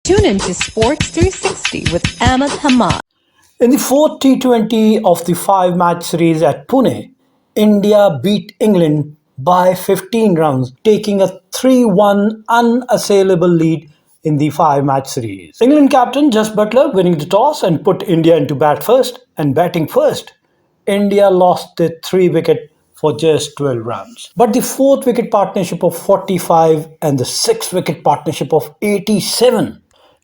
Tune into Sports 360 with Ahmed Hamad. In the fourth T20 of the five-match series at Pune, India beat England by 15 runs, taking a 3-1 unassailable lead in the five-match series. England captain Jos Buttler winning the toss and put India into bat first, and batting first, India lost the 3-wicket for just 12 runs. But the 4th-wicket partnership of 45 and the 6th-wicket partnership of 87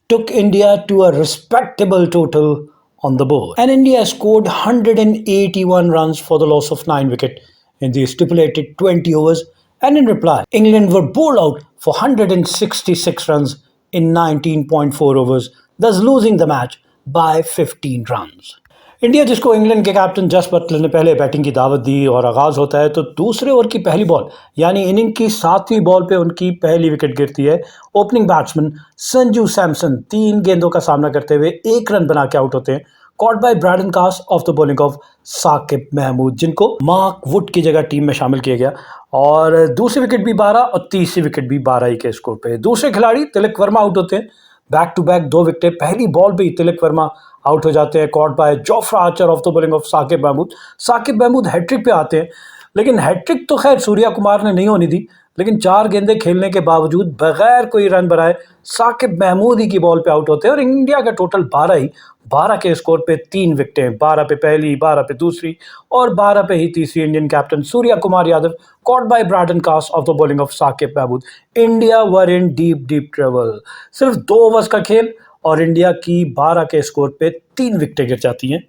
took India to a respectable total on the board. And India scored 181 runs for the loss of 9 wickets in the stipulated 20 overs. And in reply, England were bowled out for 166 runs in 19.4 overs, thus losing the match by 15 runs. India जिसको England के captain जस Buttler ने पहले batting की दावत दी और आगाज होता है तो दूसरे ओवर की पहली बॉल यानी इनिंग की 7वीं बॉल पे उनकी पहली विकेट गिरती है। ओपनिंग बैट्समैन संजू सैमसन 3 गेंदों का सामना करते हुए 1 रन बना के आउट होते हैं, caught by Brydon Carse of the bowling of Saqib Mahmood, जिनको मार्क वुड की जगह टीम में शामिल किया गया। और दूसरी विकेट भी 12 और तीसरी विकेट भी 12 ही के स्कोर पे। दूसरे खिलाड़ी तिलक वर्मा आउट होते हैं, बैक टू बैक 2 विकेटें। पहली बॉल पे ही तिलक वर्मा आउट हो जाते हैं, caught by Jofra Archer of the bowling of Saqib Mahmood. Saqib Mahmood hat trick पे आते हैं, लेकिन हैट्रिक तो खैर सूर्या कुमार ने नहीं होनी दी, लेकिन 4 गेंदें खेलने के बावजूद बगैर कोई रन बनाए साकिब महमूद ही की बॉल पे आउट होते हैं और इंडिया का टोटल 12 के स्कोर पे 3 विकेटें, 12 पे पहली, 12 पे दूसरी और 12 पे ही तीसरी। Indian captain Surya Kumar Yadav caught by Brydon Carse of the bowling of Saqib Mahmood. India were in deep trouble. सिर्फ 2 ओवर्स का खेल और इंडिया की 12 के स्कोर पे 3 विकेटें गिर जाती हैं।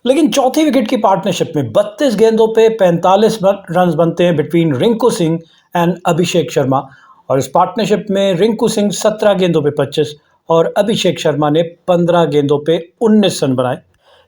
लेकिन चौथी विकेट की पार्टनरशिप में 32 गेंदों पे 45 रन बनते हैं बिटवीन रिंकू सिंह एंड अभिषेक शर्मा। और इस पार्टनरशिप में रिंकू सिंह 17 गेंदों पे 25 और अभिषेक शर्मा ने 15 गेंदों पे 19 रन बनाए।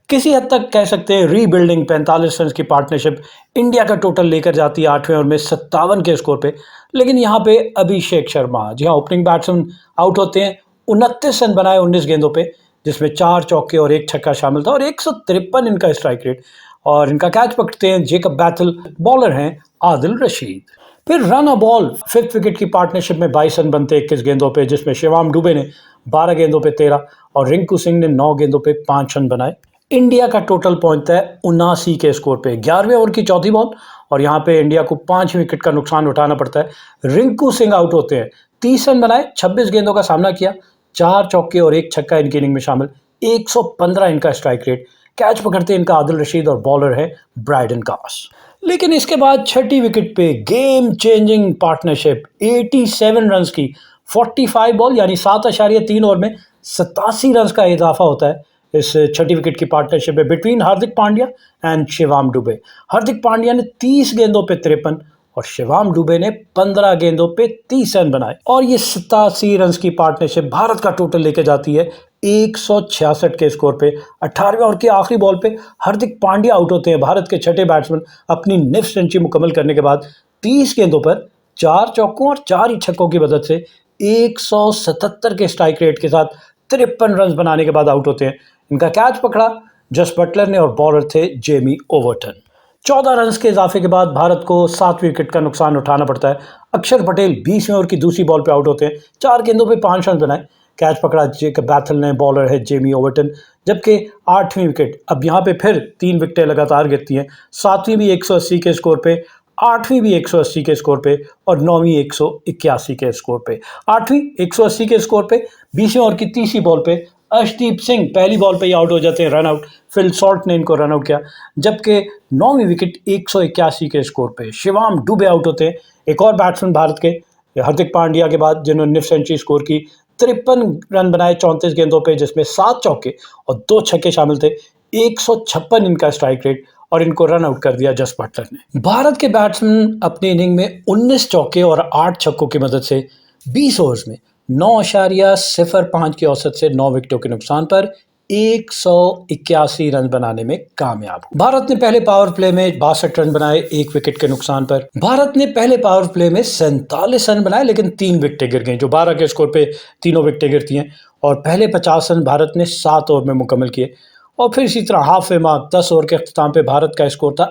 किसी हद तक कह सकते हैं रीबिल्डिंग 45 रन की पार्टनरशिप इंडिया का टोटल लेकर जाती है 8वें ओवर में 57 के स्कोर पे। लेकिन यहाँ पे अभिषेक शर्मा, जी हाँ, ओपनिंग बैट्समैन आउट होते हैं। 29 रन बनाए 19 गेंदों पे, जिसमें 4 चौके और 1 छक्का शामिल था और 153 इनका स्ट्राइक रेट। और इनका कैच पकड़ते हैं जेकब बैथल, बॉलर हैं आदिल रशीद। फिर run a ball 5th wicket की पार्टनरशिप में 22 रन बनते 21 गेंदों पे, जिसमें शिवाम दुबे ने 12 गेंदों पे 13 और रिंकू सिंह ने 9 गेंदों पे 5 रन बनाए। इंडिया का टोटल पहुंचता है 79 के स्कोर पे। 11वें ओवर की चौथी बॉल और यहाँ पे इंडिया को 5 विकेट का नुकसान उठाना पड़ता है। रिंकू सिंह आउट होते हैं, 30 रन बनाए, 26 गेंदों का सामना किया, 4 चौके और 1 छक्का इनकी इनिंग में शामिल, 115 इनका स्ट्राइक रेट। कैच पकड़ते हैं इनका आदिल रशीद और बॉलर है ब्राइडन कास। लेकिन इसके बाद 6ठी विकेट पे गेम चेंजिंग पार्टनरशिप 87 रन की 45 बॉल यानी 7.3 ओवर में 87 रन का इजाफा होता है इस 6ठी विकेट की पार्टनरशिप में बिटवीन हार्दिक पांड्या एंड शिवाम दुबे। हार्दिक पांड्या ने 30 गेंदों पे 53 और शिवाम दुबे ने 15 गेंदों पे 30 रन बनाए और ये 87 रन की पार्टनरशिप भारत का टोटल लेके जाती है 166 के स्कोर पे। 18वें ओवर की आखिरी बॉल पे हार्दिक पांड्या आउट होते हैं। भारत के छठे बैट्समैन अपनी निफ्ट सेंचुरी मुकम्मल करने के बाद 30 गेंदों पर 4 चौकों और 4 ही छक्कों की मदद से 177 के स्ट्राइक रेट के साथ 53 रन बनाने के बाद आउट होते हैं। इनका कैच पकड़ा जस बटलर ने और बॉलर थे जेमी ओवरटन। 14 रन के इजाफे के बाद भारत को 7वीं विकेट का नुकसान उठाना पड़ता है। अक्षर पटेल 20वें ओवर की दूसरी बॉल पे आउट होते हैं, 4 गेंदों पे 5 रन बनाए। कैच पकड़ा जेकब बैथल ने, बॉलर है जेमी ओवरटन। जबकि 8वीं विकेट, अब यहाँ पे फिर 3 विकेटें लगातार गिरती हैं। 7वीं भी 180 के स्कोर पे, 8वीं भी 180 के स्कोर पे और 9वीं 181 के स्कोर पे। 8वीं 180 के स्कोर पे, 20वें ओवर की तीसरी बॉल पे अर्शदीप सिंह पहली बॉल पे ही आउट हो जाते हैं, रन आउट। फिल सॉल्ट ने इनको रन आउट किया। जबकि 9वीं विकेट 181 के स्कोर पे शिवाम दुबे आउट होते हैं। एक और बैट्समैन भारत के हार्दिक पांड्या के बाद जिन्होंने निफ्ट सेंचुरी स्कोर की, 53 रन बनाए 34 गेंदों पे, जिसमें 7 चौके और 2 छक्के शामिल थे। 156 इनका स्ट्राइक रेट और इनको रन आउट कर दिया जस बटलर ने। भारत के बैट्समैन अपनी इनिंग में 19 चौके और 8 छक्कों की मदद से 20 ओवर्स में 9.05 की औसत से 9 विकेटों के नुकसान पर 181 रन बनाने में कामयाब। भारत ने पहले पावर प्ले में 62 रन बनाए 1 विकेट के नुकसान पर। भारत ने पहले पावर प्ले में 47 रन बनाए लेकिन 3 विकेटें गिर गई, जो 12 के स्कोर पे तीनों विकेटें गिरती हैं। और पहले 50 रन भारत ने 7 ओवर में मुकम्मल किए और फिर इसी तरह हाफ वे मार्क 10 ओवर के अख्ताम पे भारत का स्कोर था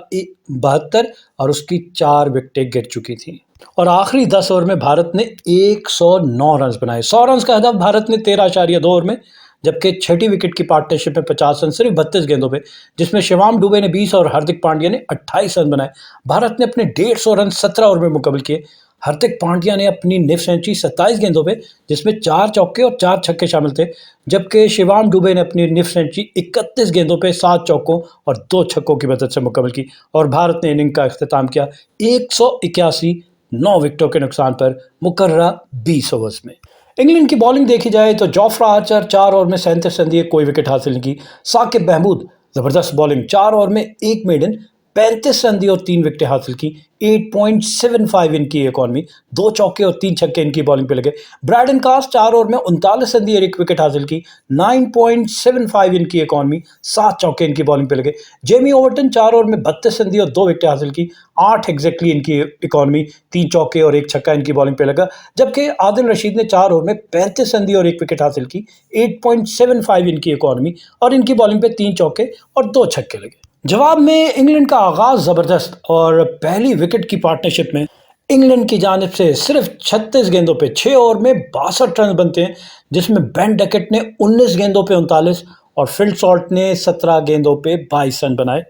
72 और उसकी 4 विकेटें गिर चुकी थी। और आखिरी 10 ओवर में भारत ने 109 रन बनाए। 100 रन का हदफ भारत ने 13.2 ओवर में, जबकि छठी विकेट की पार्टनरशिप में 50 रन सिर्फ 32 गेंदों पे, जिसमें शिवम दुबे ने 20 और हार्दिक पांड्या ने 28 रन बनाए। भारत ने अपने 150 रन 17 ओवर में मुकम्मल किए। हार्दिक पांड्या ने अपनी निफ सेंचुरी 27 गेंदों पे, जिसमें 4 चौके और 4 छक्के शामिल थे, जबकि शिवम दुबे ने अपनी निफ सेंचुरी 31 गेंदों पे 7 चौकों और 2 छक्कों की मदद से मुकम्मल की। और भारत ने इनिंग का अख्ताम किया 181 9 विकेटों के नुकसान पर मुकर्ररा 20 ओवर्स में। इंग्लैंड की बॉलिंग देखी जाए तो जोफ्रा आर्चर 4 ओवर में 37 रन दिए, कोई विकेट हासिल नहीं की। साकिब महमूद जबरदस्त बॉलिंग, 4 ओवर में 1 मेडन, 35 रन दिए और 3 विकेटें हासिल की। 8.75 इनकी इकॉनमी, 2 चौके और 3 छक्के इनकी बॉलिंग पे लगे। ब्रैडन कास्ट 4 ओवर में 39 रन दिए और 1 विकेट हासिल की। 9.75 इनकी इकॉनमी, 7 चौके इनकी बॉलिंग पे लगे। जेमी ओवर्टन 4 ओवर में 32 रन दिए और 2 विकेट हासिल की। 8 एग्जैक्टली इनकी इकॉनमी, 3 चौके और 1 छक्का इनकी बॉलिंग पे लगा। जबकि आदिल रशीद ने 4 ओवर में 35 रन दिए और 1 विकेट हासिल की। 8.75 इनकी इकॉनमी और इनकी बॉलिंग पे 3 चौके और 2 छक्के लगे। जवाब में इंग्लैंड का आगाज जबरदस्त और पहली विकेट की पार्टनरशिप में इंग्लैंड की जानिब से सिर्फ 36 गेंदों पे 6 ओवर में 62 रन बनते हैं, जिसमें बेन डकेट ने 19 गेंदों पे 39 और फिल सॉल्ट ने 17 गेंदों पे 22 रन बनाए।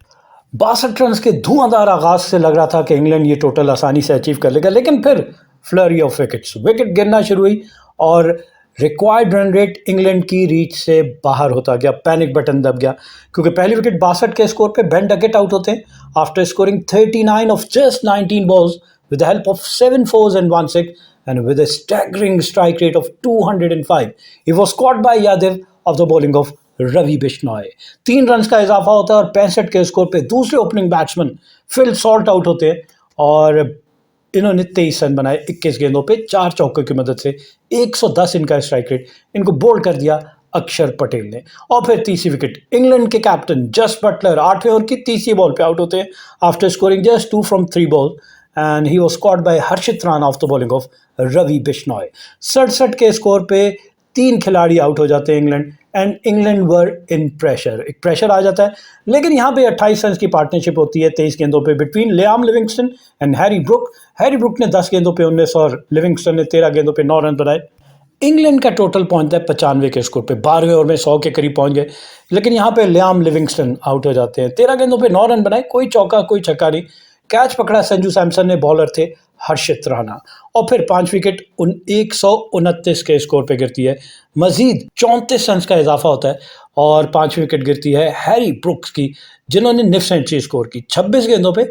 62 रन के धुआंधार आगाज से लग रहा था कि इंग्लैंड ये टोटल आसानी से अचीव कर लेगा, लेकिन फिर फ्लरी ऑफ विकेट गिरना शुरू हुई और रिक्वायर्ड रन रेट इंग्लैंड की रीच से बाहर होता गया। पैनिक बटन दब गया क्योंकि पहली विकेट 62 के स्कोर पे बेन डकेट आउट होते हैं after scoring 39 of just 19 balls with the help of 7 fours and 1 6 and with a staggering strike rate of 205. He was caught by Yadav of the bowling of Ravi Bishnoi. 3 run का इजाफा होता है और 65 के score पे दूसरे opening batsman Phil Salt out होते हैं और इन्होंने 23 रन बनाए 21 गेंदों पे 4 चौकों की मदद से। 110 इनका स्ट्राइक रेट, इनको बोल्ड कर दिया अक्षर पटेल ने। और फिर तीसरी विकेट इंग्लैंड के कैप्टन जस्ट बटलर 8वें ओवर की तीसरी बॉल पे आउट होते हैं after scoring just 2 from 3 balls and he was caught by Harshit Rana off the bowling of Ravi Bishnoi. 67 के स्कोर पे 3 खिलाड़ी आउट हो जाते हैं England and England were in pressure, एक प्रेशर आ जाता है। लेकिन यहाँ पे 28 रन की पार्टनरशिप होती है 23 गेंदों पे between Liam Livingstone and Harry Brook. Harry Brook ने 10 गेंदों पे 19 और लिविंगस्टन ने 13 गेंदों पे 9 रन बनाए। इंग्लैंड का टोटल पहुंचता है 95 के स्कोर पे, 12वें ओवर में 100 के करीब पहुंच गए, लेकिन यहाँ पे लियाम लिविंगस्टन आउट हो जाते हैं। 13 गेंदों पे 9 रन बनाए, कोई चौका कोई छक्का नहीं। कैच पकड़ा संजू सैमसन ने, बॉलर थे हर्षित राणा। और फिर 5 विकेट 129 के स्कोर पे गिरती है। मजीद 34 रन का इजाफा होता है और 5 विकेट गिरती है हैरी ब्रुक्स की, जिन्होंने निफ सेंचुरी स्कोर की। 26 गेंदों पे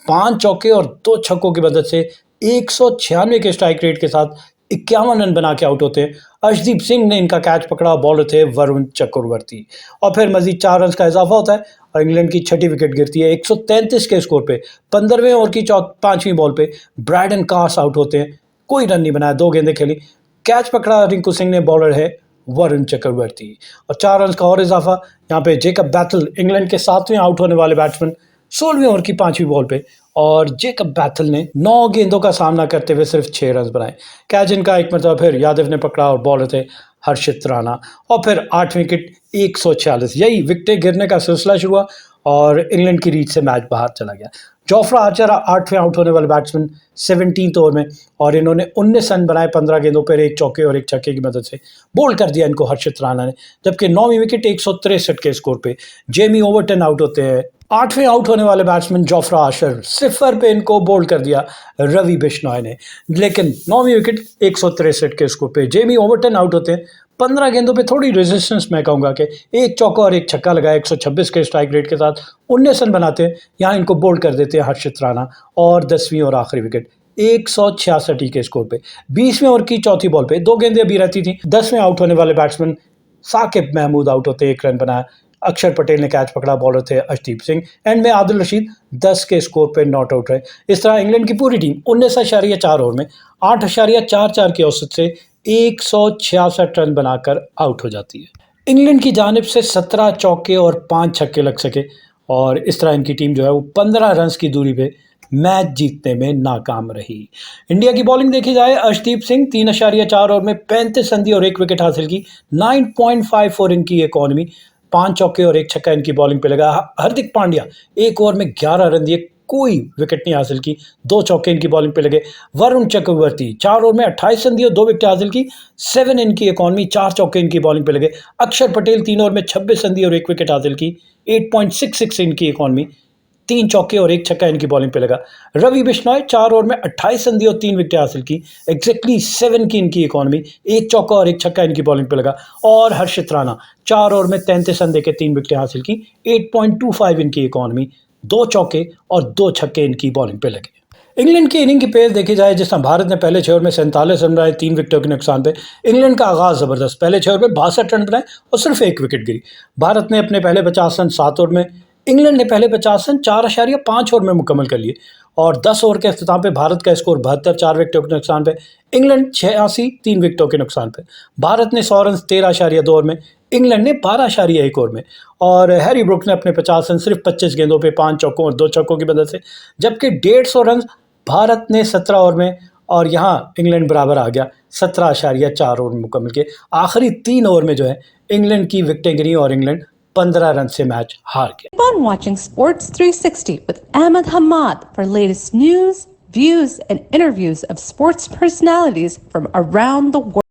5 चौके और 2 छक्कों की मदद से 196 के स्ट्राइक रेट के साथ 51 रन बना के आउट होते हैं। अर्शदीप सिंह ने इनका कैच पकड़ा, बॉलर थे वरुण चक्रवर्ती। और फिर मजीद 4 रन का इजाफा होता है और इंग्लैंड की छठी विकेट गिरती है 133 के स्कोर पे। 15वें ओवर की 5वीं बॉल पे ब्रैडन कास्ट आउट होते हैं, कोई रन नहीं बनाया, 2 गेंदें खेली। कैच पकड़ा रिंकू सिंह ने, बॉलर है वरुण चक्रवर्ती। और 4 रन का और इजाफा यहाँ पे जेकब बैथल, इंग्लैंड के 7वें आउट होने वाले बैट्समैन, 16वें ओवर की 5वीं बॉल पे, और जेकब बैथल ने 9 गेंदों का सामना करते हुए सिर्फ 6 रन बनाए। कैच इनका एक मरतबा फिर यादव ने पकड़ा और बॉलर थे हर्षित राणा। और फिर 8 विकेट 146, यही विकेटें गिरने का सिलसिला शुरू हुआ और इंग्लैंड की रीच से मैच बाहर चला गया। जोफ्रा आर्चर 8वें आउट होने वाले बैट्समैन 17th ओवर में, और इन्होंने 19 रन बनाए 15 गेंदों पर, 1 चौके और 1 छक्के की मदद से बोल्ड कर दिया इनको हर्षित राणा ने। जबकि 9वीं विकेट 163 के स्कोर पे जेमी ओवर्टन आउट होते हैं। 8वें आउट होने वाले बैट्समैन जोफ्रा आर्चर 0 पे इनको बोल्ड कर दिया रवि बिश्नॉय ने। लेकिन 9वीं विकेट 163 के स्कोर पे जेमी ओवर्टन आउट होते हैं। 15 गेंदों पे थोड़ी रेजिस्टेंस मैं कहूँगा कि 1 चौका और 1 छक्का लगाया 126 के स्ट्राइक रेट के साथ 19 रन बनाते हैं। यहाँ इनको बोल्ड कर देते हैं हर्षित राणा। और 10वीं और आखिरी विकेट 166 के स्कोर पे 20वें ओवर की चौथी बॉल पे 2 गेंदें अभी रहती थी। 10वें आउट होने वाले बैट्समैन साकिब महमूद आउट होते, 1 रन बनाया। अक्षर पटेल ने कैच पकड़ा, बॉलर थे अर्शदीप सिंह। एंड में आदिल रशीद 10 के स्कोर पे नॉट आउट रहे। इस तरह इंग्लैंड की पूरी टीम 19.4 ओवर में 8.44 की औसत से 166 रन बनाकर आउट हो जाती है। इंग्लैंड की जानिब से 17 चौके और 5 छक्के लग सके और इस तरह इनकी टीम जो है वो 15 रन की दूरी पे मैच जीतने में नाकाम रही। इंडिया की बॉलिंग देखी जाए, अर्शदीप सिंह 3.4 ओवर में 35 रन दिए और 1 विकेट हासिल की। 9.54 इनकी इकॉनमी, 5 चौके और 1 छक्का इनकी बॉलिंग पे लगा। हार्दिक पांड्या 1 ओवर में 11 रन दिए, कोई विकेट नहीं हासिल की, 2 चौके इनकी बॉलिंग पे लगे। वरुण चक्रवर्ती 4 ओवर में 28 रन दिए, 2 विकेट हासिल की, 7 इनकी इकॉनमी, 4 चौके इनकी बॉलिंग पे लगे। अक्षर पटेल 3 ओवर में 26 रन दिए और 1 विकेट हासिल की, 8.66 इनकी इकॉनमी, 3 चौके और 1 छक्का इनकी बॉलिंग पे लगा। रवि बिश्नोई 4 ओवर में 28 रन दिए और 3 विकेट हासिल की, एग्जैक्टली 7 की इनकी इकॉनमी, 1 चौका और 1 छक्का इनकी बॉलिंग पे लगा। और हर्षित राणा 4 ओवर में 33 रन देके 3 विकेट हासिल की, 8.25 इनकी इकॉनमी, 2 चौके और 2 छक्के इनकी बॉलिंग पे लगे। इंग्लैंड की इनिंग की पेस देखी जाए, जिस तरह भारत ने पहले 6 ओवर में 47 रन बनाए 3 विकेटों के नुकसान पे, इंग्लैंड का आगाज जबरदस्त, पहले 6 ओवर में 62 रन बनाए और सिर्फ 1 विकेट गिरी। भारत ने अपने पहले 50 रन 7 ओवर में, इंग्लैंड ने पहले 50 रन 4.5 ओवर में मुकम्मल कर लिए और 10 ओवर के अख्ताम पे भारत का स्कोर 72, 4 विकेटों के नुकसान पे, इंग्लैंड 86, 3 विकेटों के नुकसान पे। भारत ने 100 रन 13.2 ओवर में, इंग्लैंड ने 12.1 ओवर में। और हैरी ब्रुक्स ने अपने 50 रन सिर्फ 25 गेंदों पे 5 चौकों और 2 छक्कों की मदद से, जबकि 150 रन भारत ने 17 ओवर में और यहाँ इंग्लैंड बराबर आ गया 17.4 ओवर में मुकम्मल किए। आखिरी 3 ओवर में जो है इंग्लैंड की विकेटें गिरी और इंग्लैंड 15 रन से मैच हार गया। Keep on watching Sports 360 with Ahmed Hamad for latest news, views, and interviews of sports personalities from around the world.